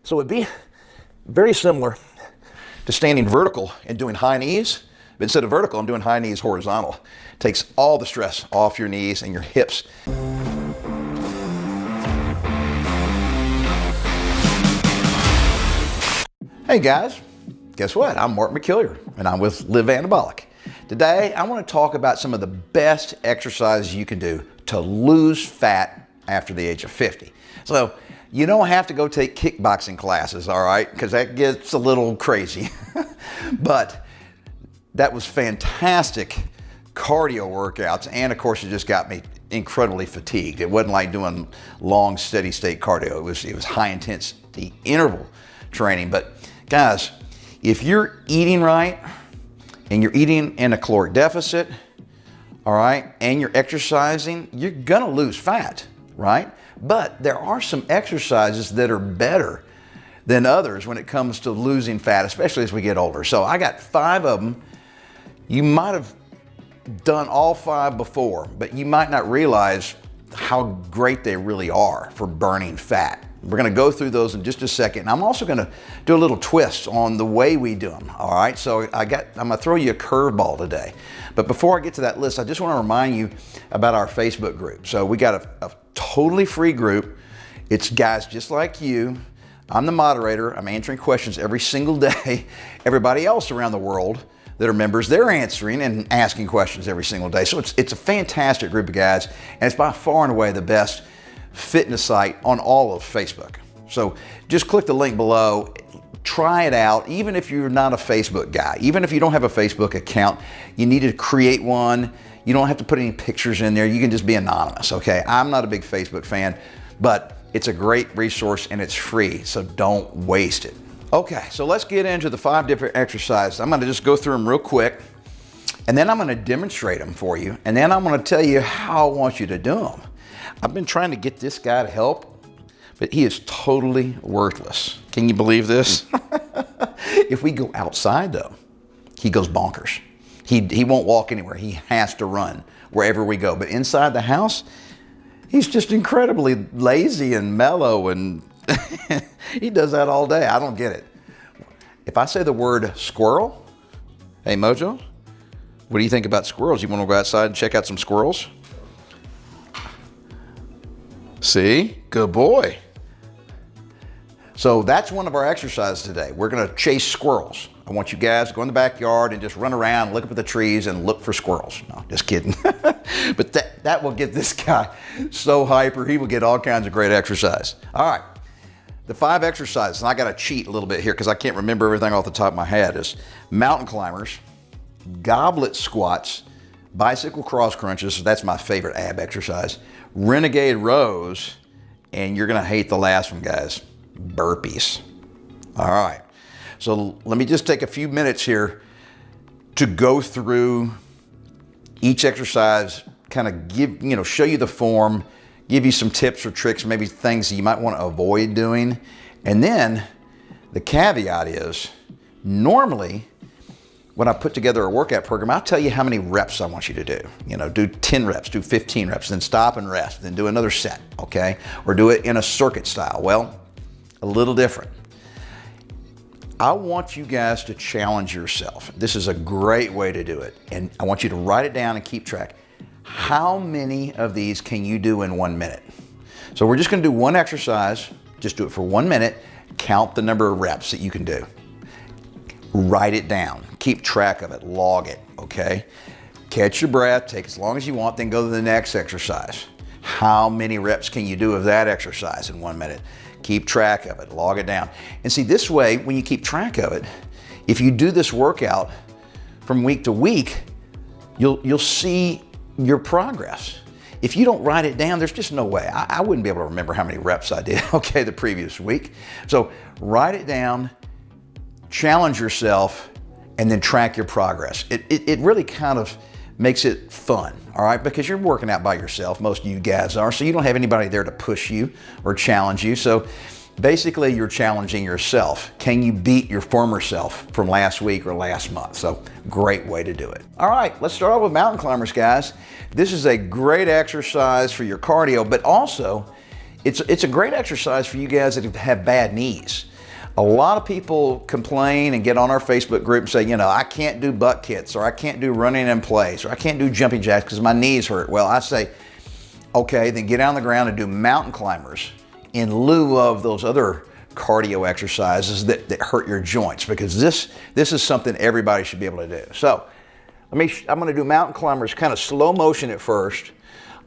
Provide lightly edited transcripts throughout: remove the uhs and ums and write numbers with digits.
So it'd be very similar to standing vertical and doing high knees, but instead of vertical, I'm doing high knees horizontal. Takes all the stress off your knees and your hips. Hey guys, guess what? I'm Mark McKillier and I'm with Live Anabolic. Today, I want to talk about some of the best exercises you can do to lose fat after the age of 50. So, you don't have to go take kickboxing classes, all right? Because that gets a little crazy. But that was fantastic cardio workouts. And of course, it just got me incredibly fatigued. It wasn't like doing long, steady state cardio. It was high intensity interval training. But guys, if you're eating right and you're eating in a caloric deficit, all right, and you're exercising, you're gonna lose fat, right? But there are some exercises that are better than others when it comes to losing fat, especially as we get older. So I got 5 of them. You might have done all 5 before, but you might not realize how great they really are for burning fat. We're gonna go through those in just a second. And I'm also gonna do a little twist on the way we do them, all right? So I'm gonna throw you a curveball today. But before I get to that list, I just wanna remind you about our Facebook group. So we got a totally free group. It's guys just like you. I'm the moderator. I'm answering questions every single day. Everybody else around the world that are members, they're answering and asking questions every single day. So it's a fantastic group of guys, and it's by far and away the best fitness site on all of Facebook. So just click the link below, try it out. Even if you're not a Facebook guy, even if you don't have a Facebook account, you need to create one. You don't have to put any pictures in there. You can just be anonymous, okay? I'm not a big Facebook fan, but it's a great resource and it's free, so don't waste it. Okay, so let's get into the 5 different exercises. I'm gonna just go through them real quick, and then I'm gonna demonstrate them for you, and then I'm gonna tell you how I want you to do them. I've been trying to get this guy to help, but he is totally worthless. Can you believe this? If we go outside though, he goes bonkers. He won't walk anywhere. He has to run wherever we go. But inside the house, he's just incredibly lazy and mellow, and he does that all day. I don't get it. If I say the word squirrel, hey Mojo, what do you think about squirrels? You want to go outside and check out some squirrels? See? Good boy. So that's one of our exercises today. We're gonna chase squirrels. I want you guys to go in the backyard and just run around, look up at the trees and look for squirrels. No, just kidding. But that will get this guy so hyper, he will get all kinds of great exercise. All right, the 5 exercises, and I gotta cheat a little bit here because I can't remember everything off the top of my head, is mountain climbers, goblet squats, bicycle cross crunches, that's my favorite ab exercise, renegade rows, and you're gonna hate the last one, guys, burpees. All right, so let me just take a few minutes here to go through each exercise, kind of show you the form, give you some tips or tricks, maybe things that you might want to avoid doing. And then the caveat is, normally when I put together a workout program, I'll tell you how many reps I want you to do. Do 10 reps, do 15 reps, then stop and rest, then do another set, okay? Or do it in a circuit style. Well, a little different. I want you guys to challenge yourself. This is a great way to do it. And I want you to write it down and keep track. How many of these can you do in 1 minute? So we're just gonna do one exercise, just do it for 1 minute, count the number of reps that you can do. Write it down, keep track of it, log it, okay? Catch your breath, take as long as you want, then go to the next exercise. How many reps can you do of that exercise in 1 minute? Keep track of it, log it down. And see, this way, when you keep track of it, if you do this workout from week to week, you'll see your progress. If you don't write it down, there's just no way. I wouldn't be able to remember how many reps I did, okay, the previous week. So write it down, challenge yourself, and then track your progress. It really kind of makes it fun, all right? Because you're working out by yourself, most of you guys are, so you don't have anybody there to push you or challenge you. So basically you're challenging yourself. Can you beat your former self from last week or last month? So great way to do it. All right, let's start off with mountain climbers, guys. This is a great exercise for your cardio, but also it's a great exercise for you guys that have bad knees. A lot of people complain and get on our Facebook group and say, you know, I can't do butt kits, or I can't do running in place, or I can't do jumping jacks because my knees hurt. Well, I say, okay, then get on the ground and do mountain climbers in lieu of those other cardio exercises that hurt your joints, because this is something everybody should be able to do. So I'm going to do mountain climbers kind of slow motion at first.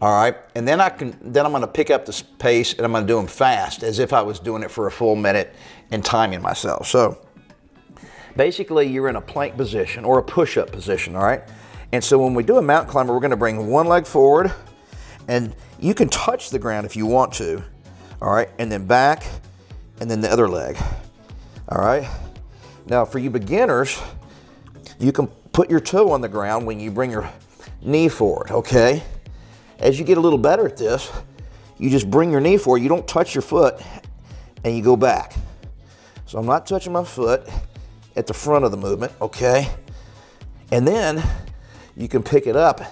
All right, and then I'm going to pick up the pace and I'm going to do them fast, as if I was doing it for a full minute and timing myself. So basically you're in a plank position or a push-up position, all right? And so when we do a mountain climber, we're going to bring one leg forward, and you can touch the ground if you want to, all right? And then back, and then the other leg, all right? Now for you beginners, you can put your toe on the ground when you bring your knee forward, okay? As you get a little better at this, you just bring your knee forward, you don't touch your foot, and you go back. So I'm not touching my foot at the front of the movement, okay? And then you can pick it up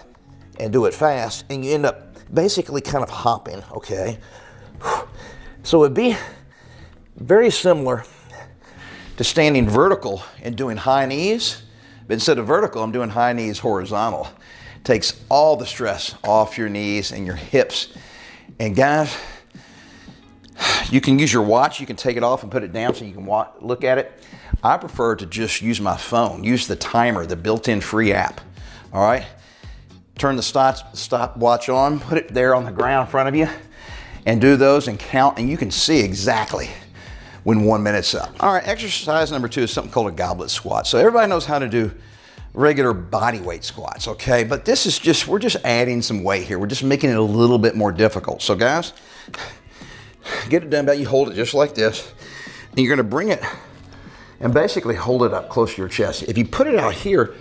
and do it fast, and you end up basically kind of hopping, okay? So it'd be very similar to standing vertical and doing high knees, but instead of vertical, I'm doing high knees horizontal. Takes all the stress off your knees and your hips. And guys, you can use your watch, you can take it off and put it down so you can look at it. I prefer to just use my phone, use the timer, the built-in free app, all right? Turn the stopwatch on, put it there on the ground in front of you, and do those and count, and you can see exactly when 1 minute's up. All right, exercise number 2 is something called a goblet squat. So everybody knows how to do regular body weight squats, okay? But this is just, we're just adding some weight here. We're just making it a little bit more difficult. So guys, get it done, but you hold it just like this, and you're gonna bring it and basically hold it up close to your chest. If you put it out here,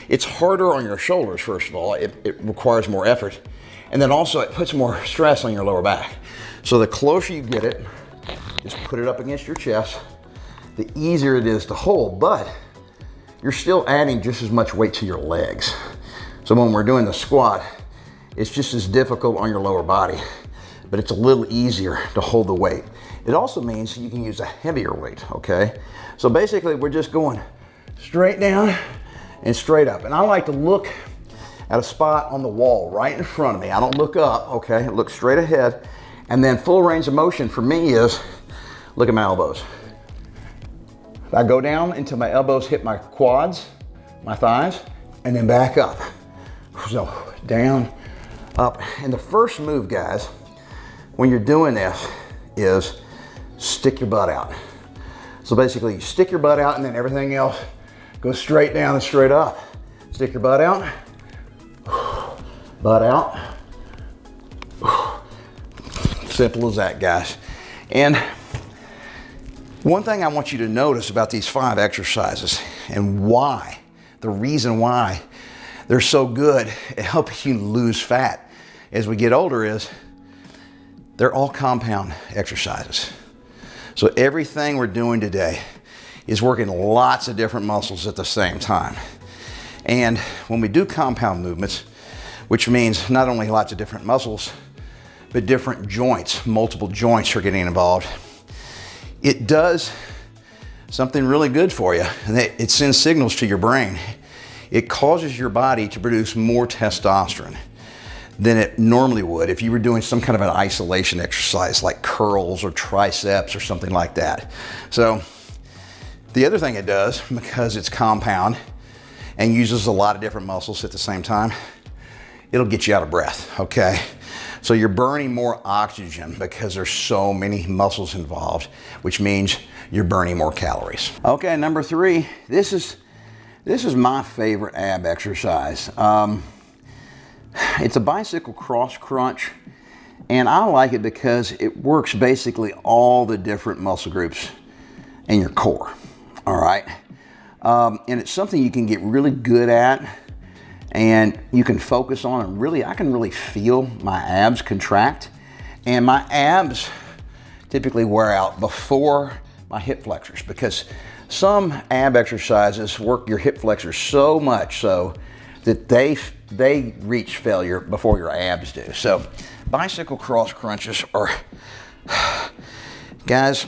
it's harder on your shoulders, first of all. It requires more effort. And then also it puts more stress on your lower back. So the closer you get it, just put it up against your chest, the easier it is to hold, but you're still adding just as much weight to your legs. So when we're doing the squat, it's just as difficult on your lower body, but it's a little easier to hold the weight. It also means you can use a heavier weight, okay? So basically we're just going straight down and straight up. And I like to look at a spot on the wall right in front of me. I don't look up, okay? I look straight ahead. And then full range of motion for me is, look at my elbows. I go down until my elbows hit my quads, my thighs, and then back up. So down, up. And the first move, guys, when you're doing this is stick your butt out. So basically you stick your butt out and then everything else goes straight down and straight up. Stick your butt out, butt out. Simple as that, guys. And one thing I want you to notice about these 5 exercises and why, the reason why they're so good at helping you lose fat as we get older is they're all compound exercises. So everything we're doing today is working lots of different muscles at the same time. And when we do compound movements, which means not only lots of different muscles, but different joints, multiple joints are getting involved, it does something really good for you, and it sends signals to your brain. It causes your body to produce more testosterone than it normally would if you were doing some kind of an isolation exercise like curls or triceps or something like that. So the other thing it does, because it's compound and uses a lot of different muscles at the same time, it'll get you out of breath, okay? So you're burning more oxygen because there's so many muscles involved, which means you're burning more calories. Okay, number 3, this is my favorite ab exercise. It's a bicycle cross crunch, and I like it because it works basically all the different muscle groups in your core, all right? And it's something you can get really good at, and you can focus on, and really, I can really feel my abs contract, and my abs typically wear out before my hip flexors, because some ab exercises work your hip flexors so much so that they reach failure before your abs do. So bicycle cross crunches are, guys,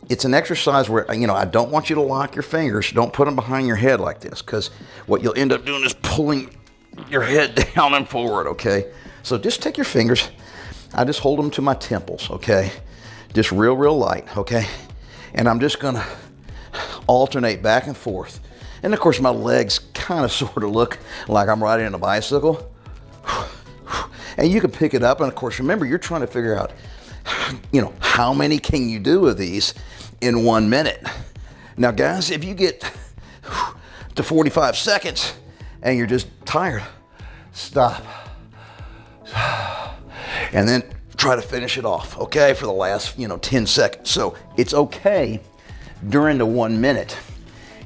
it's an exercise where, I don't want you to lock your fingers. Don't put them behind your head like this, because what you'll end up doing is pulling your head down and forward, okay? So just take your fingers. I just hold them to my temples, okay? Just real, real light, okay? And I'm just gonna alternate back and forth. And of course, my legs kind of sort of look like I'm riding a bicycle. And you can pick it up. And of course, remember, you're trying to figure out, how many can you do of these in 1 minute? Now, guys, if you get to 45 seconds and you're just tired, stop. And then try to finish it off, okay, for the last, 10 seconds. So it's okay during the 1 minute.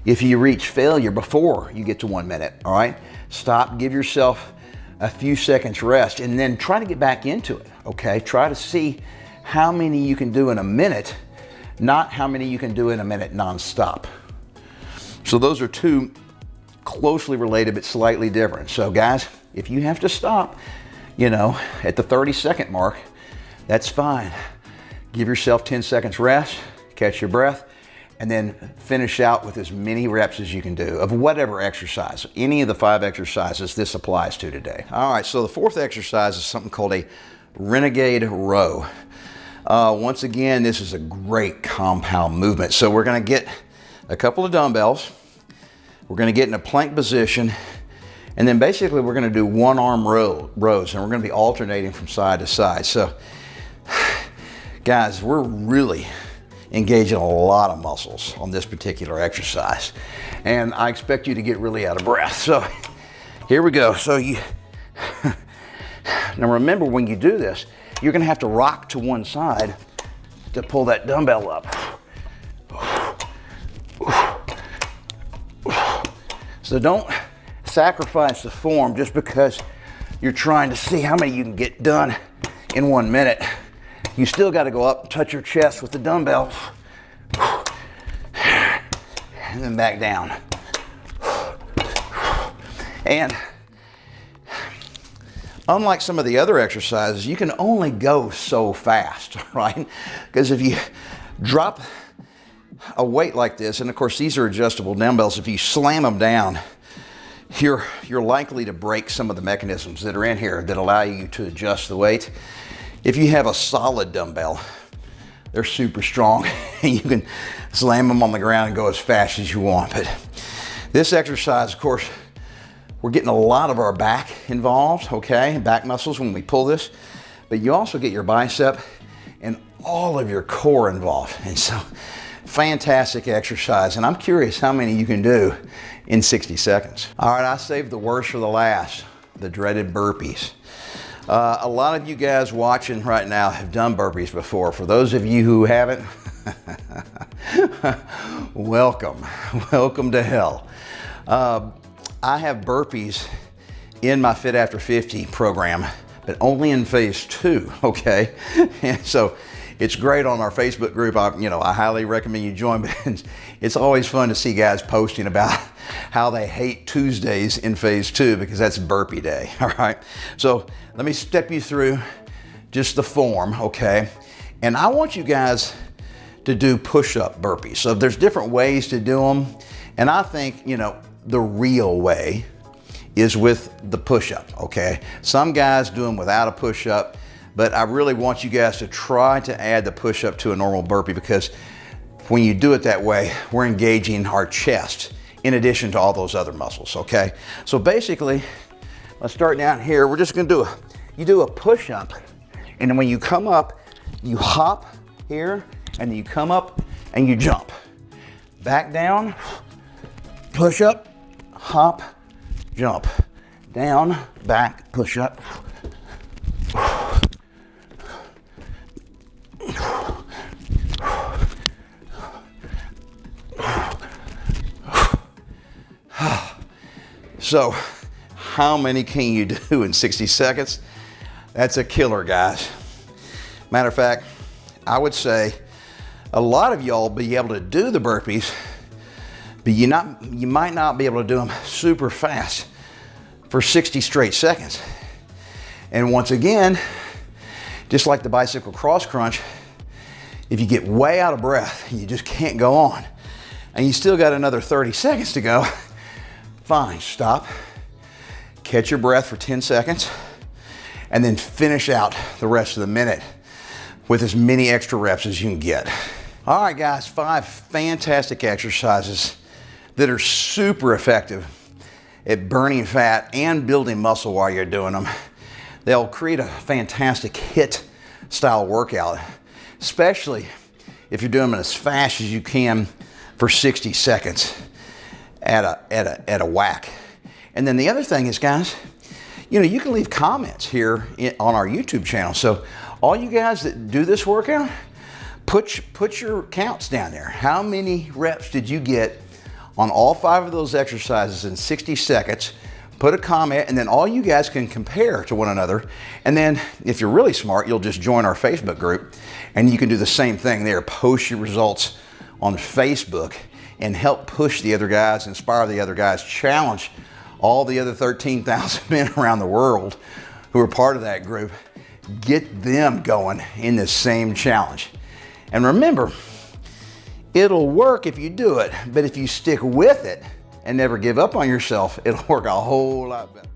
If you reach failure before you get to 1 minute, all right, stop, give yourself a few seconds rest, and then try to get back into it, okay? Try to see how many you can do in a minute, not how many you can do in a minute nonstop. So those are two closely related but slightly different. So guys, if you have to stop, at the 30-second mark, that's fine. Give yourself 10 seconds rest, catch your breath, and then finish out with as many reps as you can do of whatever exercise. Any of the 5 exercises this applies to today. All right, so the 4th exercise is something called a renegade row. Once again, this is a great compound movement. So we're gonna get a couple of dumbbells. We're gonna get in a plank position, and then basically we're gonna do 1-arm rows, and we're gonna be alternating from side to side. So guys, we're really engaging a lot of muscles on this particular exercise, and I expect you to get really out of breath. So here we go. So now remember, when you do this, you're gonna have to rock to one side to pull that dumbbell up. So don't sacrifice the form just because you're trying to see how many you can get done in 1 minute. You still got to go up and touch your chest with the dumbbell, and then back down. And unlike some of the other exercises, you can only go so fast, right? Because if you drop a weight like this, and of course these are adjustable dumbbells, if you slam them down, you're likely to break some of the mechanisms that are in here that allow you to adjust the weight. If you have a solid dumbbell, they're super strong and you can slam them on the ground and go as fast as you want. But this exercise, of course, we're getting a lot of our back involved, okay? Back muscles when we pull this, but you also get your bicep and all of your core involved. And so, fantastic exercise. And I'm curious how many you can do in 60 seconds. All right, I saved the worst for the last, the dreaded burpees. A lot of you guys watching right now have done burpees before. For those of you who haven't, welcome to hell. I have burpees in my Fit After 50 program, but only in phase 2, okay? And so it's great on our Facebook group. I highly recommend you join, but it's always fun to see guys posting about how they hate Tuesdays in phase 2 because that's burpee day, all right? So let me step you through just the form, okay? And I want you guys to do push-up burpees. So there's different ways to do them, and I think, the real way is with the push-up, okay? Some guys do them without a push-up, but I really want you guys to try to add the push-up to a normal burpee, because when you do it that way, we're engaging our chest in addition to all those other muscles, okay? So basically, let's start down here. We're just gonna do a push-up, and then when you come up, you hop here, and then you come up and you jump. Back down, push up, hop, jump. Down, back, push up. So, how many can you do in 60 seconds? That's a killer, guys. Matter of fact, I would say a lot of y'all be able to do the burpees, but you might not be able to do them super fast for 60 straight seconds. And once again, just like the bicycle cross crunch, If you get way out of breath, you just can't go on, and you still got another 30 seconds to go, fine, stop, catch your breath for 10 seconds, and then finish out the rest of the minute with as many extra reps as you can get. All right, guys, 5 fantastic exercises that are super effective at burning fat and building muscle while you're doing them. They'll create a fantastic HIIT style workout, especially if you're doing them as fast as you can for 60 seconds at a whack. And then the other thing is, guys, you can leave comments here on our YouTube channel. So all you guys that do this workout, put your counts down there. How many reps did you get on all 5 of those exercises in 60 seconds? Put a comment, and then all you guys can compare to one another. And then if you're really smart, you'll just join our Facebook group, and you can do the same thing there. Post your results on Facebook and help push the other guys, inspire the other guys, challenge all the other 13,000 men around the world who are part of that group. Get them going in this same challenge. And remember, it'll work if you do it, but if you stick with it and never give up on yourself, it'll work a whole lot better.